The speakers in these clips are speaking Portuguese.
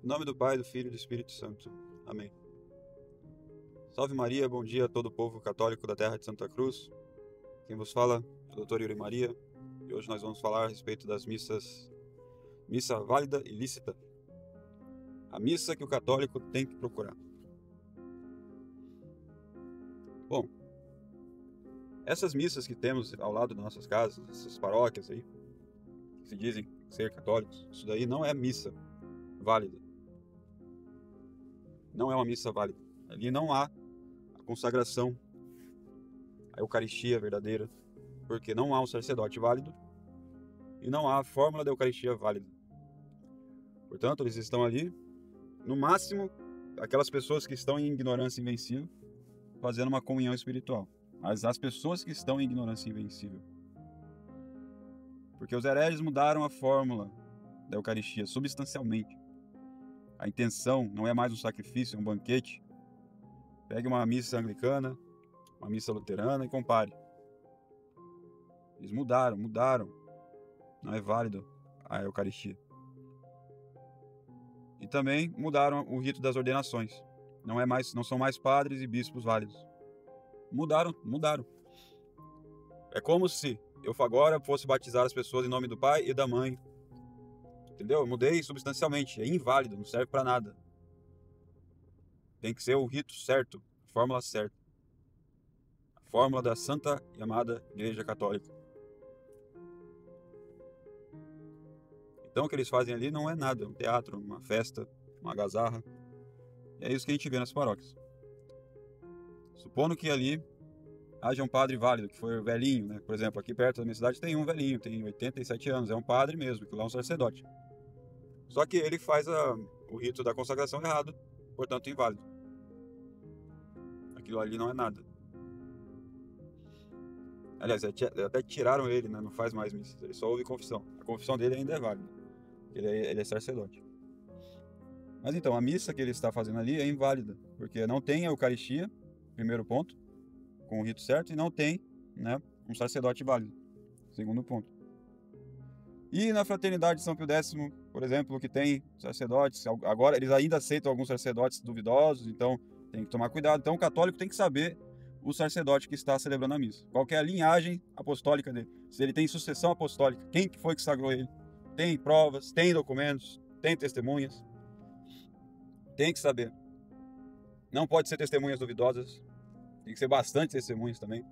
Em nome do Pai, do Filho e do Espírito Santo. Amém. Salve Maria, bom dia a todo o povo católico da terra de Santa Cruz. Quem vos fala é o Dr. Yuri Maria. E hoje nós vamos falar a respeito das missas. Missa válida e lícita. A missa que o católico tem que procurar. Bom, essas missas que temos ao lado das nossas casas, essas paróquias aí, que se dizem ser católicos, isso daí não é missa válida. Não é uma missa válida. Ali não há a consagração, a Eucaristia verdadeira, porque não há um sacerdote válido e não há a fórmula da Eucaristia válida. Portanto, eles estão ali, no máximo, aquelas pessoas que estão em ignorância invencível, fazendo uma comunhão espiritual. Mas as pessoas que estão em ignorância invencível. Porque os hereges mudaram a fórmula da Eucaristia substancialmente. A intenção não é mais um sacrifício, é um banquete. Pegue uma missa anglicana, uma missa luterana e compare. Eles mudaram. Não é válido a Eucaristia. E também mudaram o rito das ordenações. Não são mais padres e bispos válidos. Mudaram. É como se eu agora fosse batizar as pessoas em nome do Pai e da Mãe. Entendeu? Eu mudei substancialmente. É inválido, não serve para nada. Tem que ser o rito certo, a fórmula certa. A fórmula da Santa e Amada Igreja Católica. Então o que eles fazem ali não é nada, é um teatro, uma festa, uma algazarra. E é isso que a gente vê nas paróquias. Supondo que ali haja um padre válido, que foi velhinho, né? Por exemplo, aqui perto da minha cidade tem um velhinho, tem 87 anos, é um padre mesmo, que lá é um sacerdote. Só que ele faz o rito da consagração errado, portanto inválido. Aquilo ali não é nada. Aliás, até tiraram ele, né? Não faz mais missa, ele só ouve confissão. A confissão dele ainda é válida, ele é sacerdote. Mas então, a missa que ele está fazendo ali é inválida, porque não tem a Eucaristia, primeiro ponto, com o rito certo, e não tem, né, um sacerdote válido, segundo ponto. E na Fraternidade de São Pio X, por exemplo, que tem sacerdotes, agora eles ainda aceitam alguns sacerdotes duvidosos, então tem que tomar cuidado. Então o católico tem que saber o sacerdote que está celebrando a missa, qual que é a linhagem apostólica dele, se ele tem sucessão apostólica, quem que foi que sagrou ele, tem provas, tem documentos, tem testemunhas, tem que saber. Não pode ser testemunhas duvidosas, tem que ser bastante testemunhas também.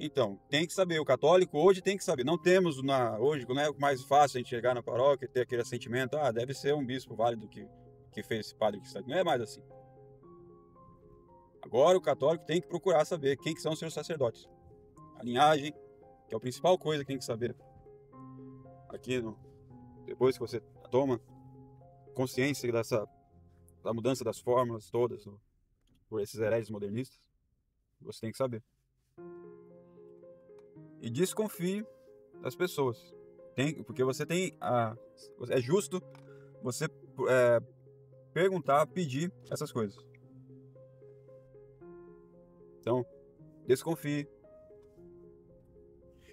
Então, tem que saber, o católico hoje tem que saber. Não temos hoje, não é mais fácil a gente chegar na paróquia e ter aquele assentimento, deve ser um bispo válido que fez esse padre que está aqui. Não é mais assim. Agora o católico tem que procurar saber quem que são os seus sacerdotes. A linhagem, que é a principal coisa que tem que saber. Aqui, depois que você toma consciência da mudança das fórmulas todas, por esses hereges modernistas, você tem que saber. E desconfie das pessoas. Porque você tem é justo você perguntar, pedir essas coisas. Então, desconfie.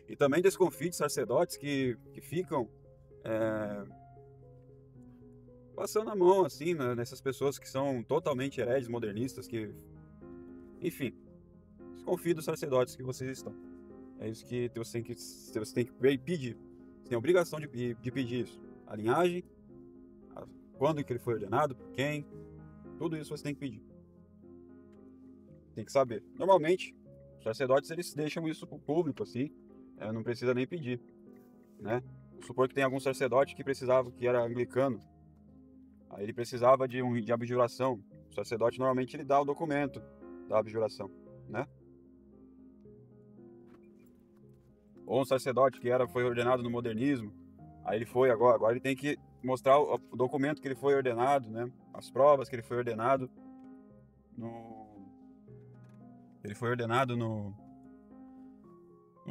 E também desconfie de sacerdotes que ficam passando a mão assim, né, nessas pessoas que são totalmente hereges, modernistas, enfim, desconfie dos sacerdotes que vocês estão. É isso que você tem que pedir. Você tem a obrigação de pedir isso. A linhagem, quando que ele foi ordenado, por quem, tudo isso você tem que pedir. Tem que saber. Normalmente, os sacerdotes eles deixam isso para o público, assim, não precisa nem pedir, né? Vamos supor que tem algum sacerdote que era anglicano, aí ele precisava de abjuração. O sacerdote normalmente ele dá o documento da abjuração, né? Ou um sacerdote que foi ordenado no modernismo, aí ele foi agora ele tem que mostrar o documento que ele foi ordenado, né? As provas que ele foi ordenado no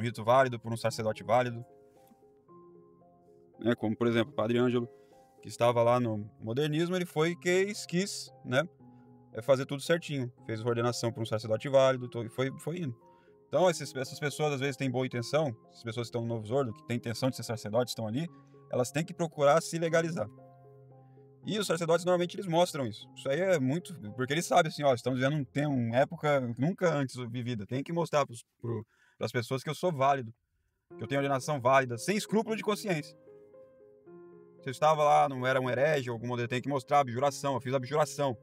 rito válido, por um sacerdote válido, né? Como por exemplo o Padre Ângelo, que estava lá no modernismo, ele quis, né, fazer tudo certinho, fez a ordenação por um sacerdote válido, e foi indo. Então essas pessoas às vezes têm boa intenção, essas pessoas que estão no Novo Ordo, que têm intenção de ser sacerdotes, estão ali, elas têm que procurar se legalizar. E os sacerdotes normalmente eles mostram isso. Isso aí é muito, porque eles sabem assim, ó, estamos vivendo uma época nunca antes vivida. Tem que mostrar para as pessoas que eu sou válido, que eu tenho ordenação válida, sem escrúpulo de consciência. Se eu estava lá, não era um herege, algum modelo, tem que mostrar a abjuração, eu fiz a abjuração.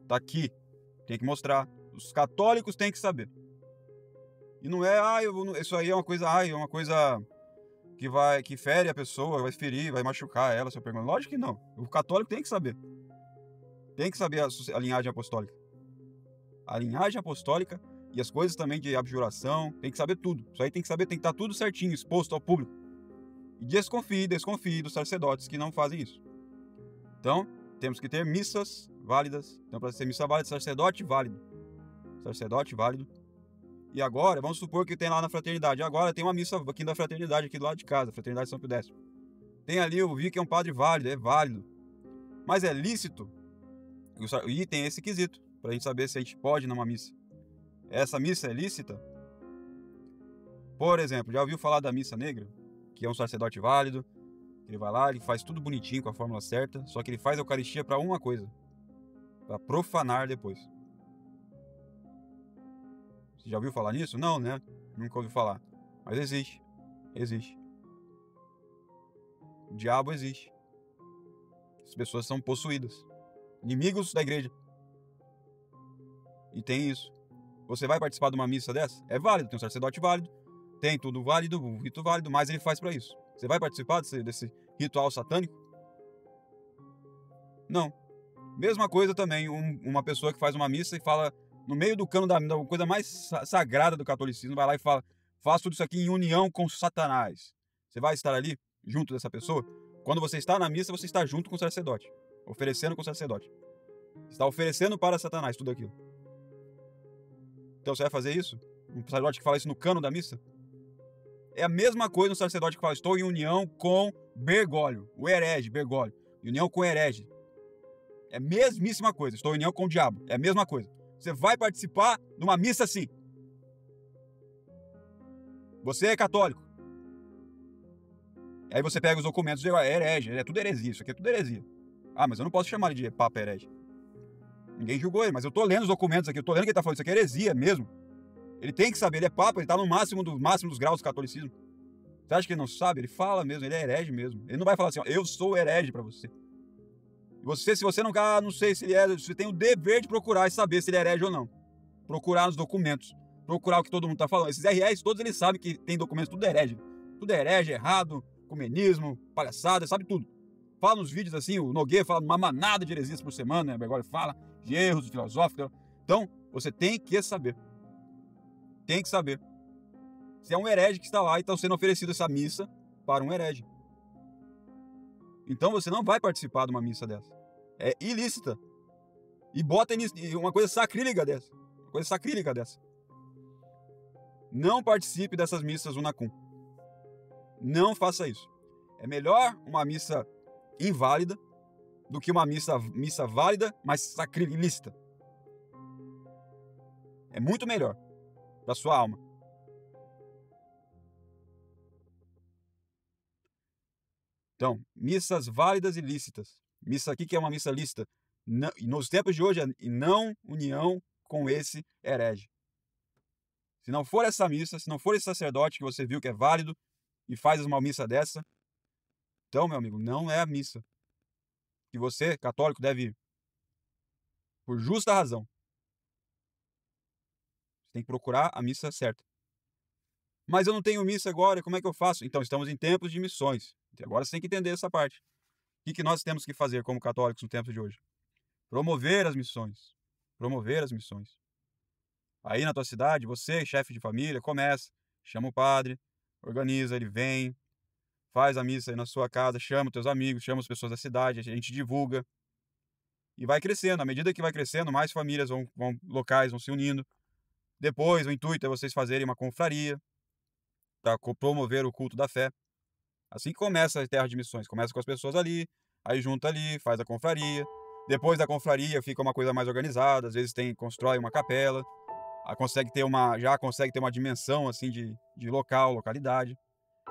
Tá aqui, tem que mostrar. Os católicos têm que saber. E não é, isso aí é uma coisa que fere a pessoa, vai ferir, vai machucar ela, se eu pergunto. Lógico que não. O católico tem que saber. Tem que saber a linhagem apostólica. A linhagem apostólica e as coisas também de abjuração, tem que saber tudo. Isso aí tem que saber, tem que estar tudo certinho, exposto ao público. E desconfie dos sacerdotes que não fazem isso. Então, temos que ter missas válidas. Então, para ser missa válida, sacerdote válido. Sacerdote válido. E agora, vamos supor que tem lá na fraternidade. Agora tem uma missa aqui da fraternidade, aqui do lado de casa, Fraternidade São Pio X. Tem ali, eu vi que é um padre válido, é válido. Mas é lícito. E tem esse quesito, pra gente saber se a gente pode ir numa missa. Essa missa é lícita? Por exemplo, já ouviu falar da missa negra? Que é um sacerdote válido. Ele vai lá, ele faz tudo bonitinho, com a fórmula certa. Só que ele faz a Eucaristia pra uma coisa. Pra profanar depois. Você já ouviu falar nisso? Não, né? Nunca ouviu falar. Mas existe. Existe. O diabo existe. As pessoas são possuídas. Inimigos da igreja. E tem isso. Você vai participar de uma missa dessa? É válido, tem um sacerdote válido. Tem tudo válido, um rito válido, mas ele faz pra isso. Você vai participar desse ritual satânico? Não. Mesma coisa também, uma pessoa que faz uma missa e fala... No meio do cano da coisa mais sagrada do catolicismo, vai lá e fala: faço tudo isso aqui em união com Satanás. Você vai estar ali, junto dessa pessoa? Quando você está na missa, você está junto com o sacerdote. Oferecendo com o sacerdote. Você está oferecendo para Satanás tudo aquilo. Então você vai fazer isso? Um sacerdote que fala isso no cano da missa? É a mesma coisa um sacerdote que fala: estou em união com Bergoglio, o herege, Bergoglio. União com o herege. É a mesmíssima coisa. Estou em união com o diabo. É a mesma coisa. Você vai participar de uma missa assim. Você é católico. Aí você pega os documentos e diz: é herege, é tudo heresia, isso aqui é tudo heresia. Ah, mas eu não posso chamar ele de papa herege. Ninguém julgou ele, mas eu tô lendo os documentos aqui, eu tô lendo que ele tá falando, isso aqui é heresia mesmo. Ele tem que saber, ele é papa, ele tá no máximo dos graus do catolicismo. Você acha que ele não sabe? Ele fala mesmo, ele é herege mesmo. Ele não vai falar assim: ó, eu sou herege pra você. E se você não sei se ele é, você tem o dever de procurar e saber se ele é herege ou não. Procurar nos documentos. Procurar o que todo mundo tá falando. Esses RS, todos eles sabem que tem documentos, tudo é herege. Tudo é herege, errado, comunismo, palhaçada, sabe tudo. Fala nos vídeos assim, o Nogueira fala uma manada de heresias por semana, né? Agora fala de erros filosóficos. Então, você tem que saber. Tem que saber. Se é um herege que está lá e está sendo oferecido essa missa para um herege. Então você não vai participar de uma missa dessa. É ilícita. E bota uma coisa sacrílega dessa. Uma coisa sacrílega dessa. Não participe dessas missas unacum. Não faça isso. É melhor uma missa inválida do que uma missa válida, mas sacrílega, ilícita. É muito melhor para sua alma. Então, missas válidas e lícitas. Missa aqui que é uma missa lícita. Nos tempos de hoje, e não união com esse herege. Se não for essa missa, se não for esse sacerdote que você viu que é válido e faz uma missa dessa, então, meu amigo, não é a missa que você, católico, deve ir. Por justa razão. Você tem que procurar a missa certa. Mas eu não tenho missa agora, como é que eu faço? Então, estamos em tempos de missões. Agora você tem que entender essa parte. O que nós temos que fazer como católicos no tempo de hoje? Promover as missões. Promover as missões. Aí na tua cidade, você, chefe de família, começa, chama o padre, organiza, ele vem, faz a missa aí na sua casa, chama os teus amigos, chama as pessoas da cidade, a gente divulga. E vai crescendo. À medida que vai crescendo, mais famílias locais vão se unindo. Depois, o intuito é vocês fazerem uma confraria para promover o culto da fé. Assim que começa a terra de missões. Começa com as pessoas ali, aí junta ali, faz a confraria. Depois da confraria fica uma coisa mais organizada. Às vezes constrói uma capela. Já consegue ter uma dimensão assim de localidade.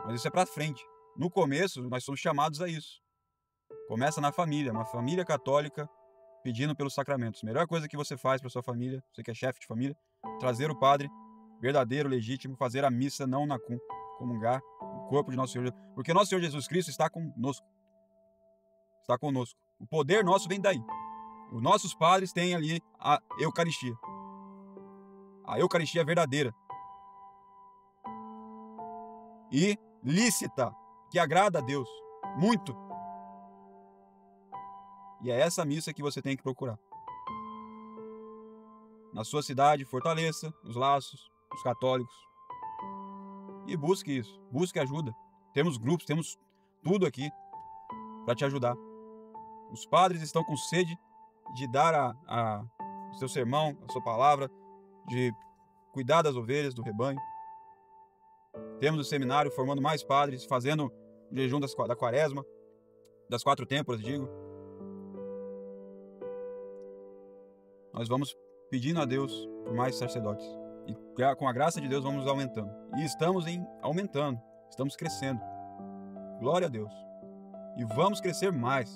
Mas isso é para frente. no começo, nós somos chamados a isso. Começa na família, uma família católica pedindo pelos sacramentos. A melhor coisa que você faz para sua família, você que é chefe de família, trazer o padre verdadeiro, legítimo, fazer a missa não na comungar o corpo de nosso Senhor Jesus. Porque nosso Senhor Jesus Cristo está conosco. Está conosco. O poder nosso vem daí. Os nossos padres têm ali a Eucaristia. A Eucaristia verdadeira. E lícita, que agrada a Deus. Muito. E é essa missa que você tem que procurar. Na sua cidade, fortaleça os laços, os católicos. E busque isso. Busque ajuda. Temos grupos, temos tudo aqui para te ajudar. Os padres estão com sede de dar o seu sermão, a sua palavra, de cuidar das ovelhas, do rebanho. Temos o seminário formando mais padres, fazendo o jejum da quaresma, das 4 têmporas, digo. Nós vamos pedindo a Deus por mais sacerdotes. E com a graça de Deus vamos aumentando. E estamos aumentando, estamos crescendo. Glória a Deus. E vamos crescer mais.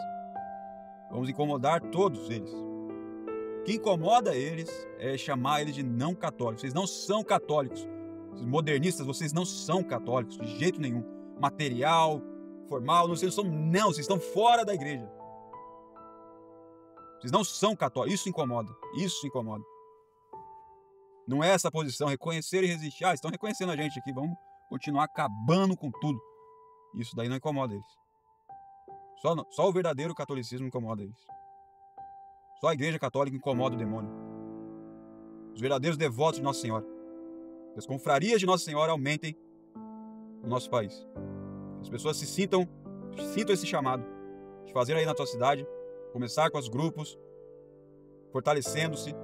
Vamos incomodar todos eles. O que incomoda eles é chamar eles de não católicos. Vocês não são católicos. Os modernistas, vocês não são católicos de jeito nenhum. Material, formal, vocês vocês estão fora da igreja. Vocês não são católicos. Isso incomoda. Isso incomoda. Não é essa posição, reconhecer e resistir. Estão reconhecendo a gente aqui, vamos continuar acabando com tudo. Isso daí não incomoda eles. Só o verdadeiro catolicismo incomoda eles. Só a igreja católica incomoda o demônio. Os verdadeiros devotos de Nossa Senhora. As confrarias de Nossa Senhora aumentem no nosso país. As pessoas sintam esse chamado de fazer aí na tua cidade, começar com os grupos, fortalecendo-se,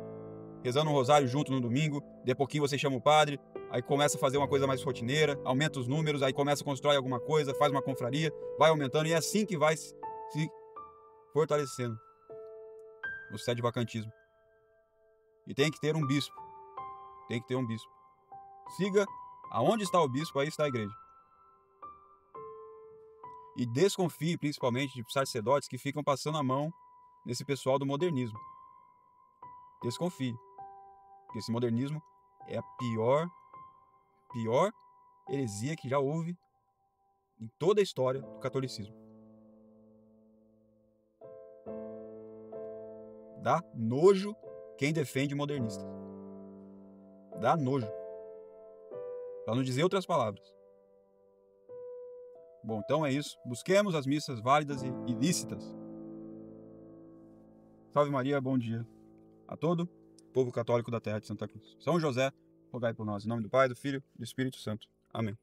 rezando um rosário junto no domingo, de a pouquinho você chama o padre, aí começa a fazer uma coisa mais rotineira, aumenta os números, aí começa a constrói alguma coisa, faz uma confraria, vai aumentando, e é assim que vai se fortalecendo o sedevacantismo. E tem que ter um bispo. Tem que ter um bispo. Siga aonde está o bispo, aí está a igreja. E desconfie principalmente de sacerdotes que ficam passando a mão nesse pessoal do modernismo. Desconfie. Porque esse modernismo é a pior heresia que já houve em toda a história do catolicismo. Dá nojo quem defende modernistas. Dá nojo. Para não dizer outras palavras. Bom, então é isso. Busquemos as missas válidas e ilícitas. Salve Maria, bom dia a todo o povo católico da terra de Santa Cruz. São José, rogai por nós. Em nome do Pai, do Filho e do Espírito Santo. Amém.